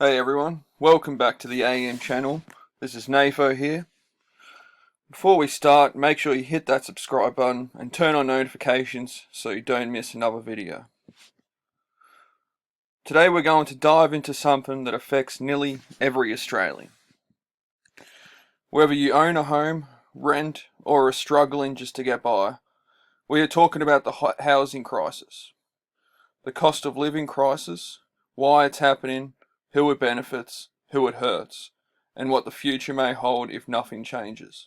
Hey everyone, welcome back to the AM channel. This is Nafo here. Before we start, make sure you hit that subscribe button and turn on notifications so you don't miss another video. Today we're going to dive into something that affects nearly every Australian. Whether you own a home, rent, or are struggling just to get by, we are talking about the housing crisis, the cost of living crisis, why it's happening, who it benefits, who it hurts, and what the future may hold if nothing changes.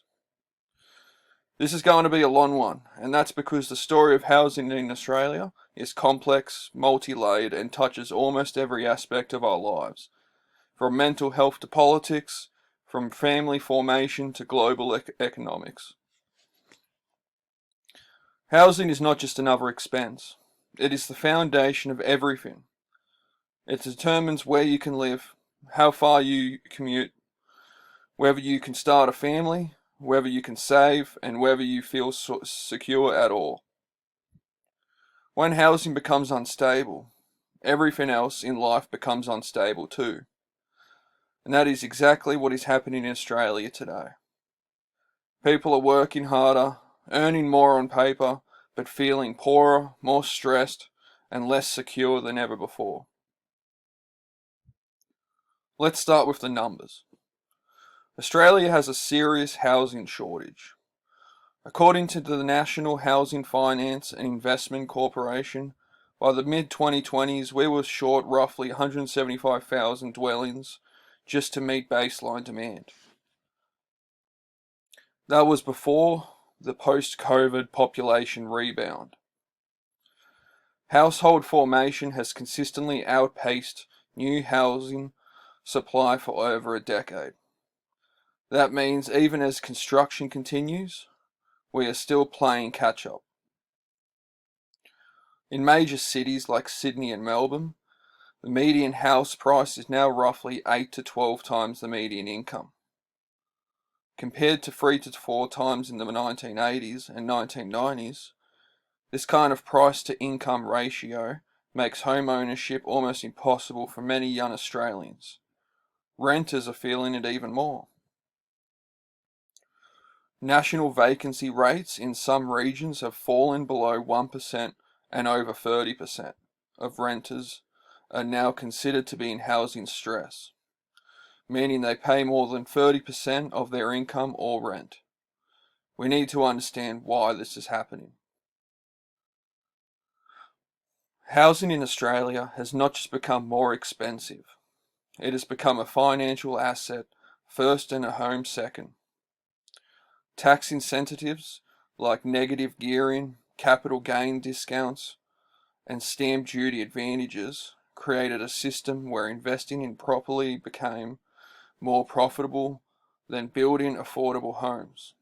This is going to be a long one, and that's because the story of housing in Australia is complex, multi-layered, and touches almost every aspect of our lives, from mental health to politics, from family formation to global economics. Housing is not just another expense. It is the foundation of everything. It determines where you can live, how far you commute, whether you can start a family, whether you can save, and whether you feel secure at all. When housing becomes unstable, everything else in life becomes unstable too. And that is exactly what is happening in Australia today. People are working harder, earning more on paper, but feeling poorer, more stressed, and less secure than ever before. Let's start with the numbers. Australia has a serious housing shortage. According to the National Housing Finance and Investment Corporation, by the mid-2020s we were short roughly 175,000 dwellings just to meet baseline demand. That was before the post-COVID population rebound. Household formation has consistently outpaced new housing supply for over a decade. That means even as construction continues, we are still playing catch-up. In major cities like Sydney and Melbourne, the median house price is now roughly 8 to 12 times the median income. Compared to 3 to 4 times in the 1980s and 1990s, this kind of price to income ratio makes home ownership almost impossible for many young Australians. Renters are feeling it even more. National vacancy rates in some regions have fallen below 1% and over 30% of renters are now considered to be in housing stress, meaning they pay more than 30% of their income or rent. We need to understand why this is happening. Housing in Australia has not just become more expensive, it has become a financial asset first and a home second. Tax incentives like negative gearing, capital gain discounts, and stamp duty advantages created a system where investing in property became more profitable than building affordable homes.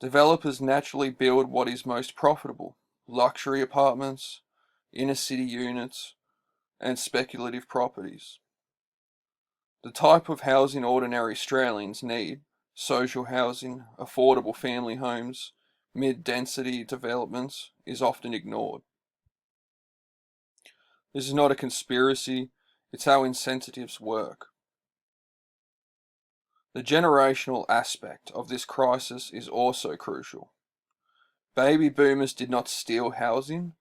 Developers naturally build what is most profitable: luxury apartments, inner city units, and speculative properties. The type of housing ordinary Australians need, social housing, affordable family homes, mid-density developments, is often ignored. This is not a conspiracy, it's how incentives work. The generational aspect of this crisis is also crucial. Baby boomers did not steal housing,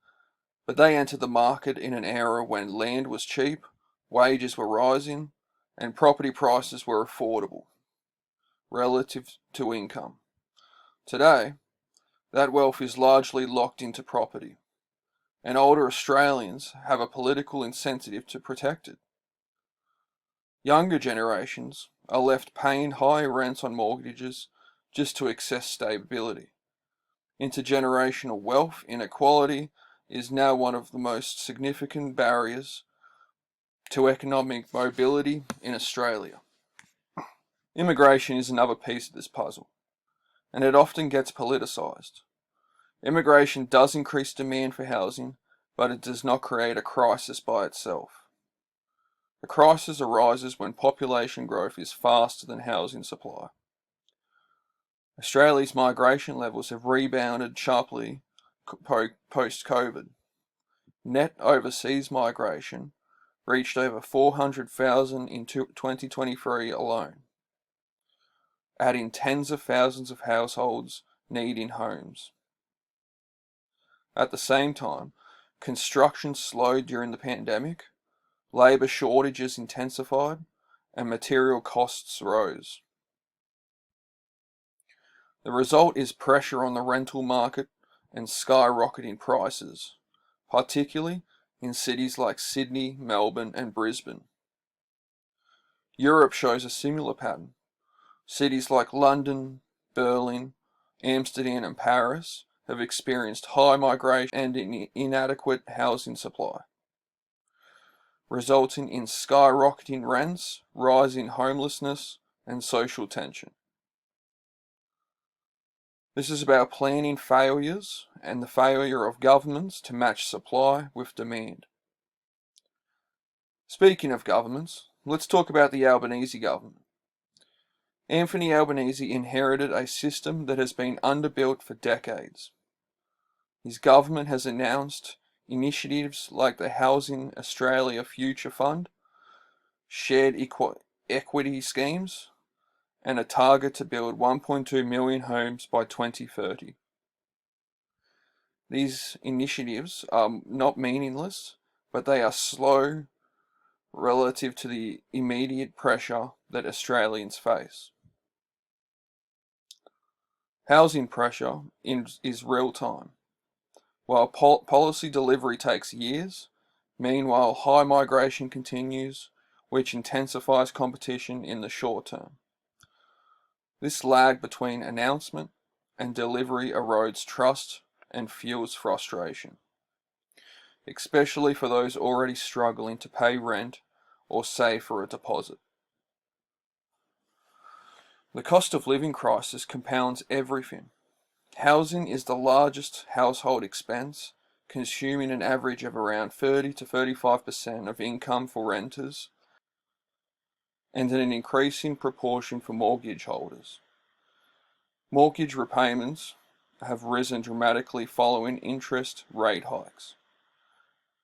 but they entered the market in an era when land was cheap, wages were rising, and property prices were affordable relative to income. Today, that wealth is largely locked into property, and older Australians have a political incentive to protect it. Younger generations are left paying high rents on mortgages just to access stability. Intergenerational wealth inequality is now one of the most significant barriers to economic mobility in Australia. Immigration is another piece of this puzzle, and it often gets politicised. Immigration does increase demand for housing, but it does not create a crisis by itself. The crisis arises when population growth is faster than housing supply. Australia's migration levels have rebounded sharply post-COVID. Net overseas migration reached over 400,000 in 2023 alone, adding tens of thousands of households needing homes. At the same time, construction slowed during the pandemic, labour shortages intensified, and material costs rose. The result is pressure on the rental market and skyrocketing prices, particularly in cities like Sydney, Melbourne, and Brisbane. Europe shows a similar pattern. Cities like London, Berlin, Amsterdam, and Paris have experienced high migration and an inadequate housing supply, resulting in skyrocketing rents, rising homelessness, and social tension. This is about planning failures and the failure of governments to match supply with demand. Speaking of governments, let's talk about the Albanese government. Anthony Albanese inherited a system that has been underbuilt for decades. His government has announced initiatives like the Housing Australia Future Fund, shared equity schemes, and a target to build 1.2 million homes by 2030. These initiatives are not meaningless, but they are slow relative to the immediate pressure that Australians face. Housing pressure is real time. While policy delivery takes years, meanwhile high migration continues, which intensifies competition in the short term. This lag between announcement and delivery erodes trust and fuels frustration, especially for those already struggling to pay rent or save for a deposit. The cost of living crisis compounds everything. Housing is the largest household expense, consuming an average of around 30 to 35% of income for renters, and an increasing proportion for mortgage holders. Mortgage repayments have risen dramatically following interest rate hikes,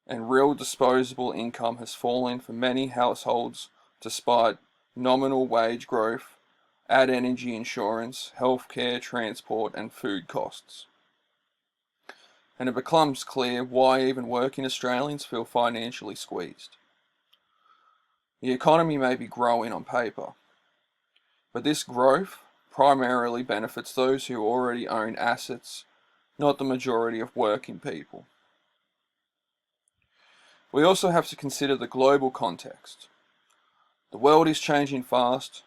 and real disposable income has fallen for many households despite nominal wage growth, add energy insurance, healthcare, transport, and food costs. And it becomes clear why even working Australians feel financially squeezed. The economy may be growing on paper, but this growth primarily benefits those who already own assets, not the majority of working people. We also have to consider the global context. The world is changing fast.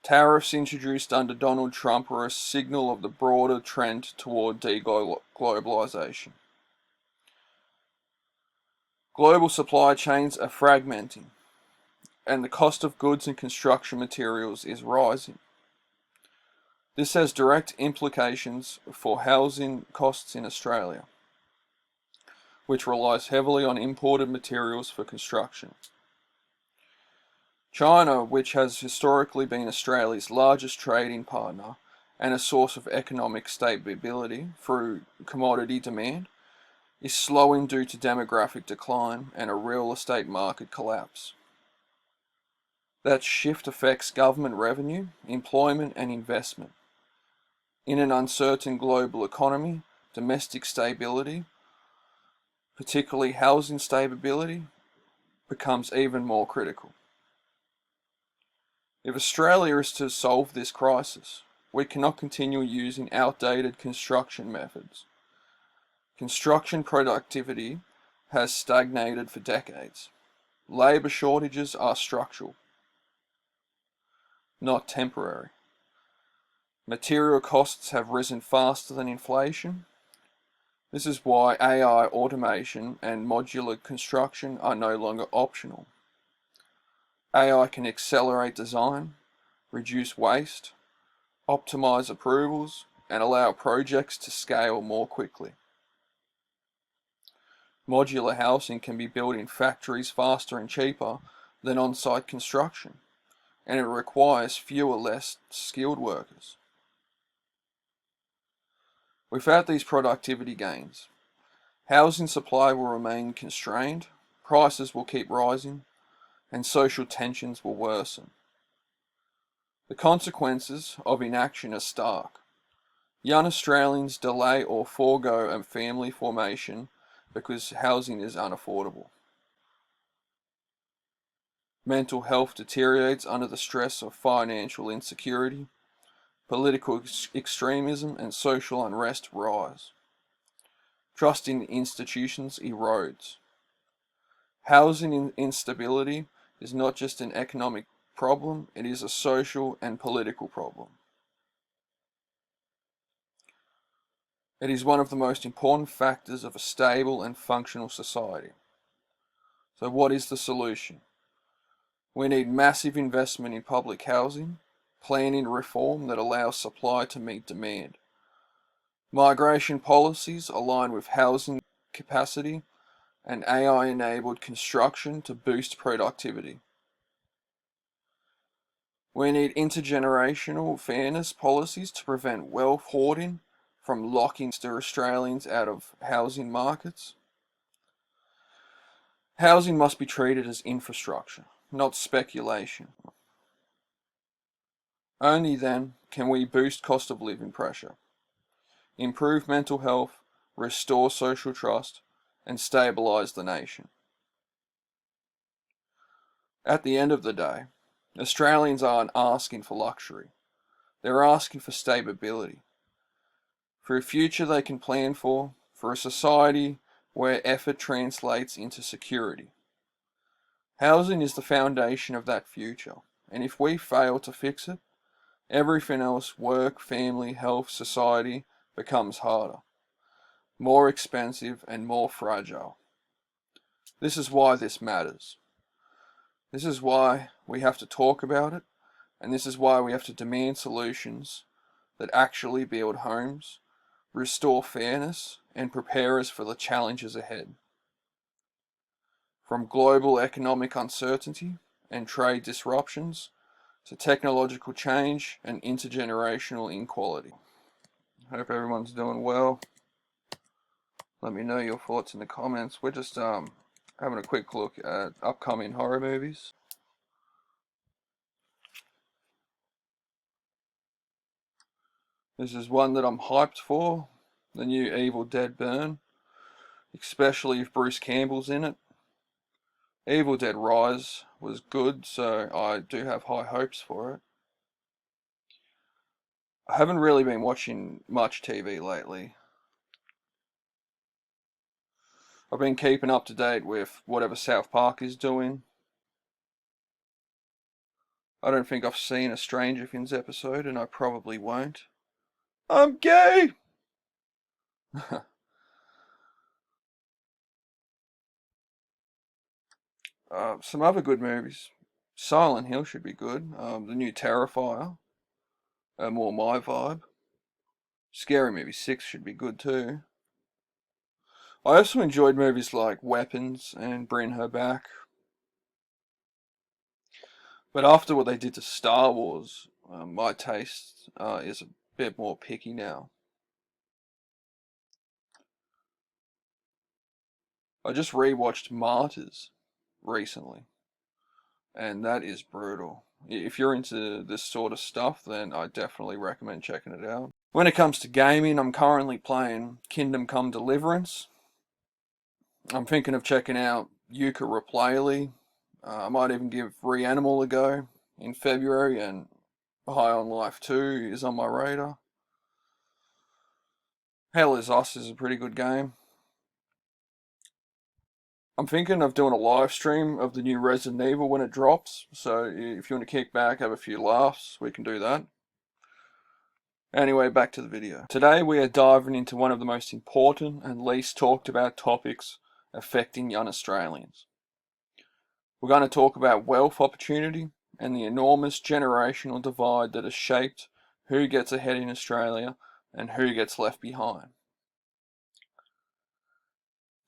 Tariffs introduced under Donald Trump are a signal of the broader trend toward deglobalization. Global supply chains are fragmenting, and the cost of goods and construction materials is rising. This has direct implications for housing costs in Australia, which relies heavily on imported materials for construction. China, which has historically been Australia's largest trading partner and a source of economic stability through commodity demand, is slowing due to demographic decline and a real estate market collapse. That shift affects government revenue, employment, and investment. In an uncertain global economy, domestic stability, particularly housing stability, becomes even more critical. If Australia is to solve this crisis, we cannot continue using outdated construction methods. Construction productivity has stagnated for decades. Labour shortages are structural, not temporary. Material costs have risen faster than inflation. This is why AI, automation, and modular construction are no longer optional. AI can accelerate design, reduce waste, optimize approvals, and allow projects to scale more quickly. Modular housing can be built in factories faster and cheaper than on-site construction, and it requires fewer, less skilled workers. Without these productivity gains, housing supply will remain constrained, prices will keep rising and social tensions will worsen. The consequences of inaction are stark. Young Australians delay or forego a family formation because housing is unaffordable. Mental health deteriorates under the stress of financial insecurity. Political extremism and social unrest rise. Trust in institutions erodes. Housing instability is not just an economic problem, it is a social and political problem. It is one of the most important factors of a stable and functional society. So what is the solution? We need massive investment in public housing, planning reform that allows supply to meet demand. Migration policies align with housing capacity and AI-enabled construction to boost productivity. We need intergenerational fairness policies to prevent wealth hoarding from locking Australians out of housing markets. Housing must be treated as infrastructure, not speculation. Only then can we boost cost of living pressure, improve mental health, restore social trust, and stabilise the nation. At the end of the day, Australians aren't asking for luxury. They're asking for stability, for a future they can plan for a society where effort translates into security. Housing is the foundation of that future, and if we fail to fix it, everything else, work, family, health, society, becomes harder, more expensive, and more fragile. This is why this matters. This is why we have to talk about it, and this is why we have to demand solutions that actually build homes, restore fairness, and prepare us for the challenges ahead. From global economic uncertainty and trade disruptions to technological change and intergenerational inequality. Hope everyone's doing well. Let me know your thoughts in the comments. We're just having a quick look at upcoming horror movies. This is one that I'm hyped for, the new Evil Dead Burn, especially if Bruce Campbell's in it. Evil Dead Rise was good, so I do have high hopes for it. I haven't really been watching much TV lately. I've been keeping up to date with whatever South Park is doing. I don't think I've seen a Stranger Things episode, and I probably won't. I'm gay! Some other good movies. Silent Hill should be good. The new Terrifier. More my vibe. Scary Movie 6 should be good too. I also enjoyed movies like Weapons and Bring Her Back. But after what they did to Star Wars, my taste is a bit more picky now. I just rewatched Martyrs recently, and that is brutal. If you're into this sort of stuff, then I definitely recommend checking it out. When it comes to gaming, I'm currently playing Kingdom Come Deliverance. I'm thinking of checking out Yooka-Laylee. I might even give Reanimal a go in February, and High on Life 2 is on my radar. Hell is Us is a pretty good game. I'm thinking of doing a live stream of the new Resident Evil when it drops, so if you want to kick back, have a few laughs, we can do that. Anyway, back to the video. Today we are diving into one of the most important and least talked about topics affecting young Australians. We're going to talk about wealth opportunity and the enormous generational divide that has shaped who gets ahead in Australia and who gets left behind.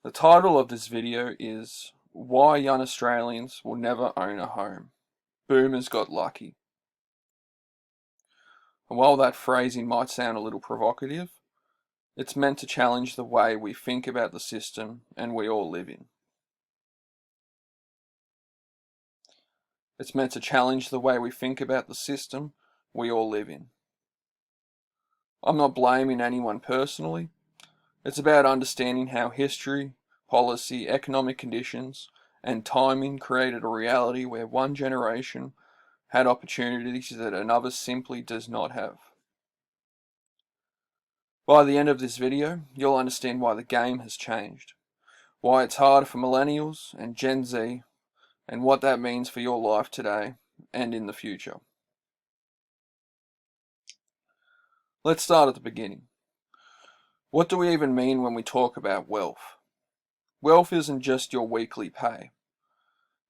The title of this video is Why Young Australians Will Never Own a Home. Boomers Got Lucky. And while that phrasing might sound a little provocative, it's meant to challenge the way we think about the system and we all live in. It's meant to challenge the way we think about the system we all live in. I'm not blaming anyone personally. It's about understanding how history, policy, economic conditions, and timing created a reality where one generation had opportunities that another simply does not have. By the end of this video, you'll understand why the game has changed, why it's harder for millennials and Gen Z, and what that means for your life today and in the future. Let's start at the beginning. What do we even mean when we talk about wealth? Wealth isn't just your weekly pay.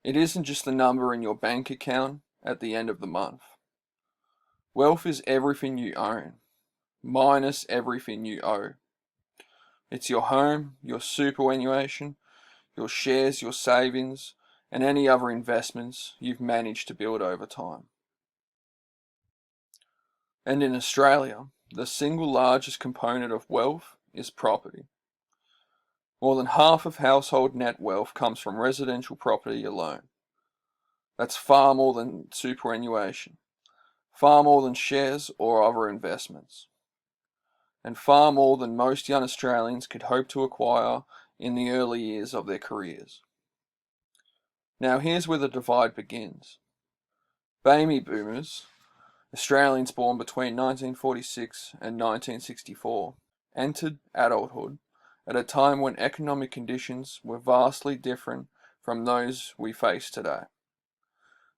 It isn't just the number in your bank account at the end of the month. Wealth is everything you own, minus everything you owe. It's your home, your superannuation, your shares, your savings, and any other investments you've managed to build over time. And in Australia, the single largest component of wealth is property. More than half of household net wealth comes from residential property alone. That's far more than superannuation, far more than shares or other investments, and far more than most young Australians could hope to acquire in the early years of their careers. Now here's where the divide begins. Baby boomers, Australians born between 1946 and 1964, entered adulthood at a time when economic conditions were vastly different from those we face today.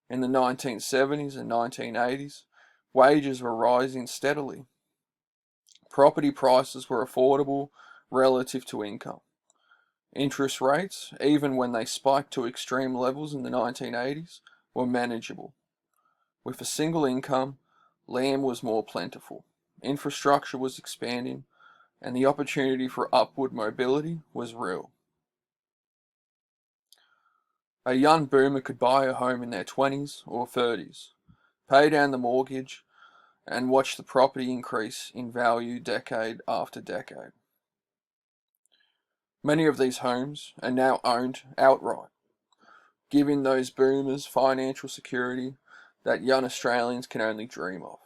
In the 1970s and 1980s, wages were rising steadily. Property prices were affordable relative to income. Interest rates, even when they spiked to extreme levels in the 1980s, were manageable. With a single income, land was more plentiful, infrastructure was expanding, and the opportunity for upward mobility was real. A young boomer could buy a home in their 20s or 30s, pay down the mortgage, and watch the property increase in value decade after decade. Many of these homes are now owned outright, giving those boomers financial security that young Australians can only dream of.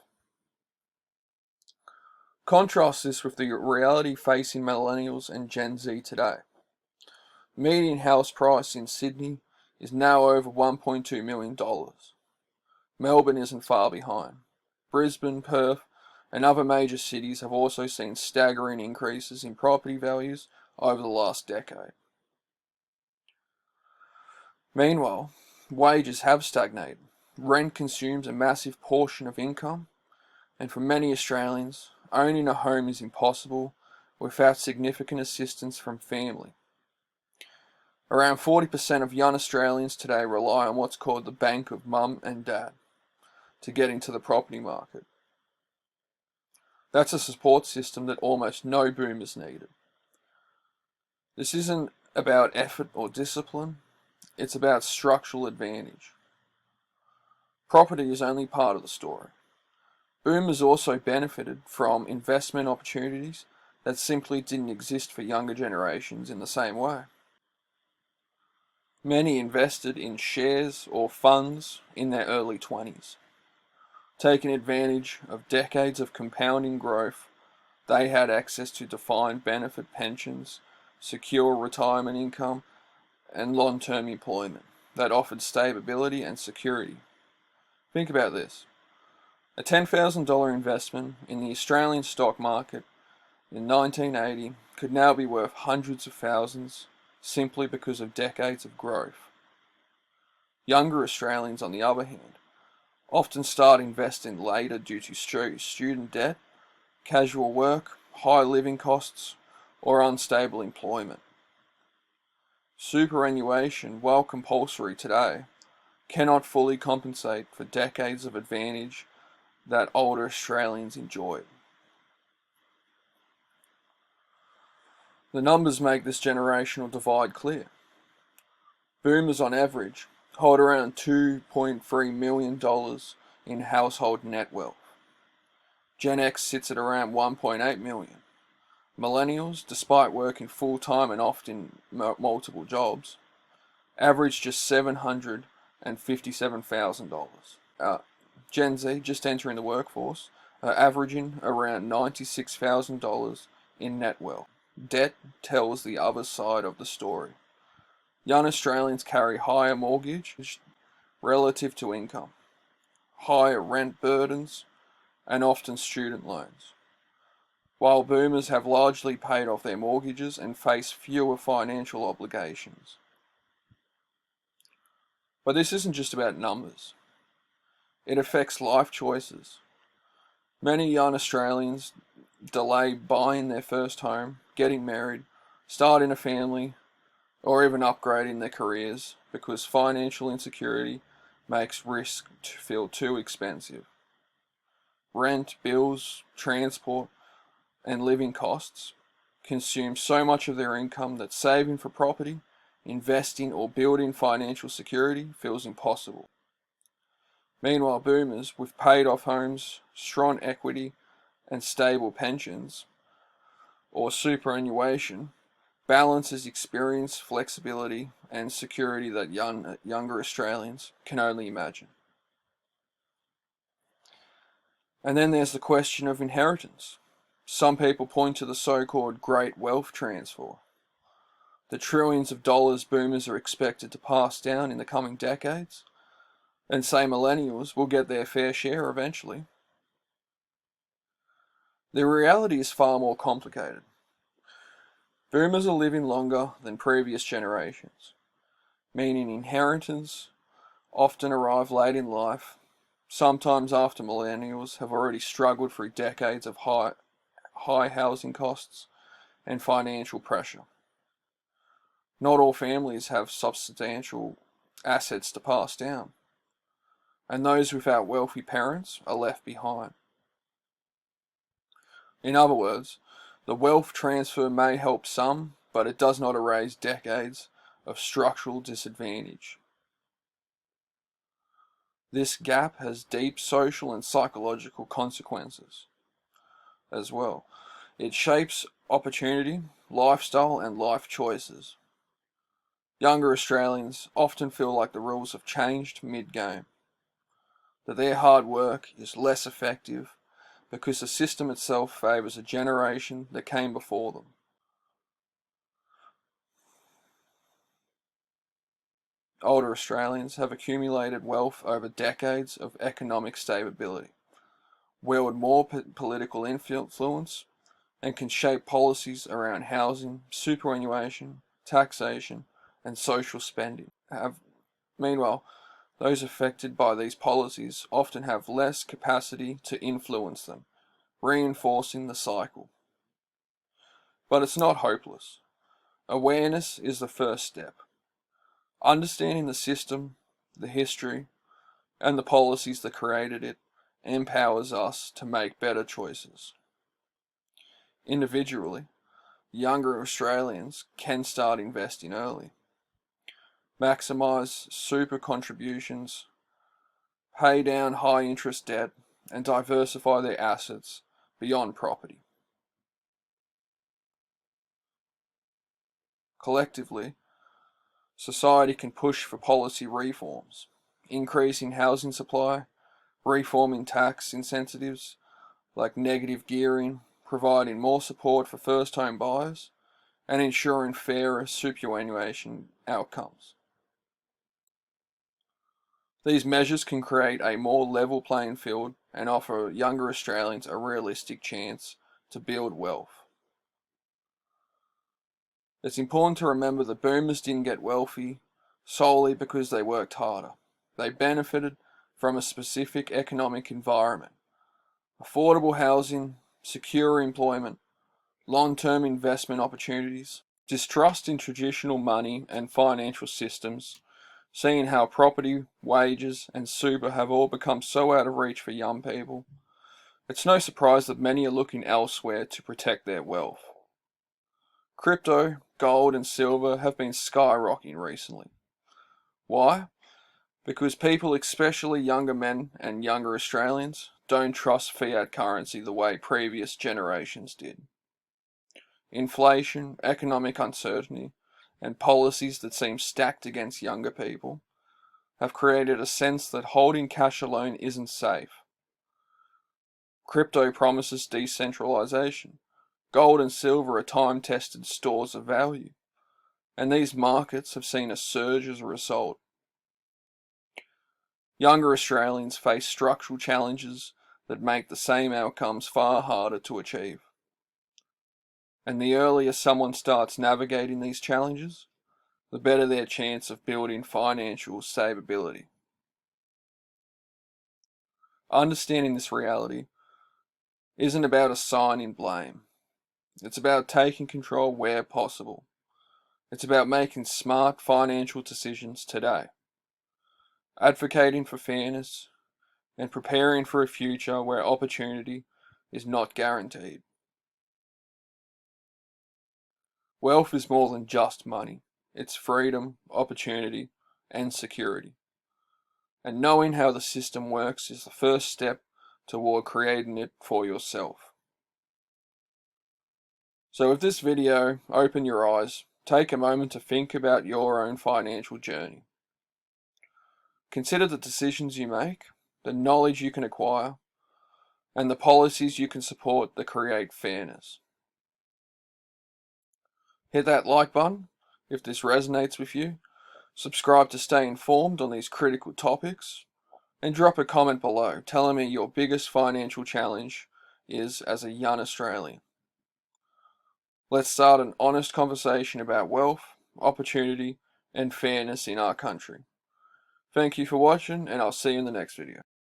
Contrast this with the reality facing millennials and Gen Z today. Median house price in Sydney is now over $1.2 million. Melbourne isn't far behind. Brisbane, Perth, and other major cities have also seen staggering increases in property values over the last decade. Meanwhile, wages have stagnated. Rent consumes a massive portion of income, and for many Australians, owning a home is impossible without significant assistance from family. Around 40% of young Australians today rely on what's called the bank of mum and dad to get into the property market. That's a support system that almost no boomers needed. This isn't about effort or discipline, it's about structural advantage. Property is only part of the story. Boomers also benefited from investment opportunities that simply didn't exist for younger generations in the same way. Many invested in shares or funds in their early 20s. Taking advantage of decades of compounding growth, they had access to defined benefit pensions, secure retirement income, and long-term employment that offered stability and security. Think about this. A $10,000 investment in the Australian stock market in 1980 could now be worth hundreds of thousands simply because of decades of growth. Younger Australians, on the other hand, often start investing later due to student debt, casual work, high living costs, or unstable employment. Superannuation, while compulsory today, cannot fully compensate for decades of advantage that older Australians enjoyed. The numbers make this generational divide clear. Boomers on average hold around $2.3 million in household net wealth. Gen X sits at around 1.8 million. Millennials, despite working full-time and often multiple jobs, average just $700 and $57,000. Gen Z, just entering the workforce, are averaging around $96,000 in net wealth. Debt tells the other side of the story. Young Australians carry higher mortgage relative to income, higher rent burdens, and often student loans, while boomers have largely paid off their mortgages and face fewer financial obligations. But this isn't just about numbers. It affects life choices. Many young Australians delay buying their first home, getting married, starting a family, or even upgrading their careers because financial insecurity makes risk feel too expensive. Rent, bills, transport, and living costs consume so much of their income that saving for property, investing, or building financial security feels impossible. Meanwhile, boomers with paid off homes, strong equity, and stable pensions, or superannuation, balances experience, flexibility, and security that younger Australians can only imagine. And then there's the question of inheritance. Some people point to the so-called Great Wealth Transfer, the trillions of dollars boomers are expected to pass down in the coming decades, and say millennials will get their fair share eventually. The reality is far more complicated. Boomers are living longer than previous generations, meaning inheritance often arrive late in life, sometimes after millennials have already struggled through decades of high housing costs and financial pressure. Not all families have substantial assets to pass down, and those without wealthy parents are left behind. In other words, the wealth transfer may help some, but it does not erase decades of structural disadvantage. This gap has deep social and psychological consequences as well. It shapes opportunity, lifestyle, and life choices. Younger Australians often feel like the rules have changed mid-game, that their hard work is less effective because the system itself favours a generation that came before them. Older Australians have accumulated wealth over decades of economic stability, wield more political influence, and can shape policies around housing, superannuation, taxation, and social spending. Meanwhile, those affected by these policies often have less capacity to influence them, reinforcing the cycle. But it's not hopeless. Awareness is the first step. Understanding the system, the history, and the policies that created it empowers us to make better choices. Individually, younger Australians can start investing early, maximise super contributions, pay down high interest debt, and diversify their assets beyond property. Collectively, society can push for policy reforms, increasing housing supply, reforming tax incentives like negative gearing, providing more support for first home buyers, and ensuring fairer superannuation outcomes. These measures can create a more level playing field and offer younger Australians a realistic chance to build wealth. It's important to remember that boomers didn't get wealthy solely because they worked harder. They benefited from a specific economic environment, affordable housing, secure employment, long-term investment opportunities, distrust in traditional money and financial systems, seeing how property, wages, and super have all become so out of reach for young people. It's no surprise that many are looking elsewhere to protect their wealth. Crypto, gold, and silver have been skyrocketing recently. Why? Because people, especially younger men and younger Australians, don't trust fiat currency the way previous generations did. Inflation, economic uncertainty, and policies that seem stacked against younger people have created a sense that holding cash alone isn't safe. Crypto promises decentralization. Gold and silver are time-tested stores of value, and these markets have seen a surge as a result. Younger Australians face structural challenges that make the same outcomes far harder to achieve. And the earlier someone starts navigating these challenges, the better their chance of building financial stability. Understanding this reality isn't about assigning blame. It's about taking control where possible. It's about making smart financial decisions today, advocating for fairness, and preparing for a future where opportunity is not guaranteed. Wealth is more than just money. It's freedom, opportunity, and security. And knowing how the system works is the first step toward creating it for yourself. So if this video opened your eyes, take a moment to think about your own financial journey. Consider the decisions you make, the knowledge you can acquire, and the policies you can support that create fairness. Hit that like button if this resonates with you, subscribe to stay informed on these critical topics, and drop a comment below telling me your biggest financial challenge is as a young Australian. Let's start an honest conversation about wealth, opportunity, and fairness in our country. Thank you for watching, and I'll see you in the next video.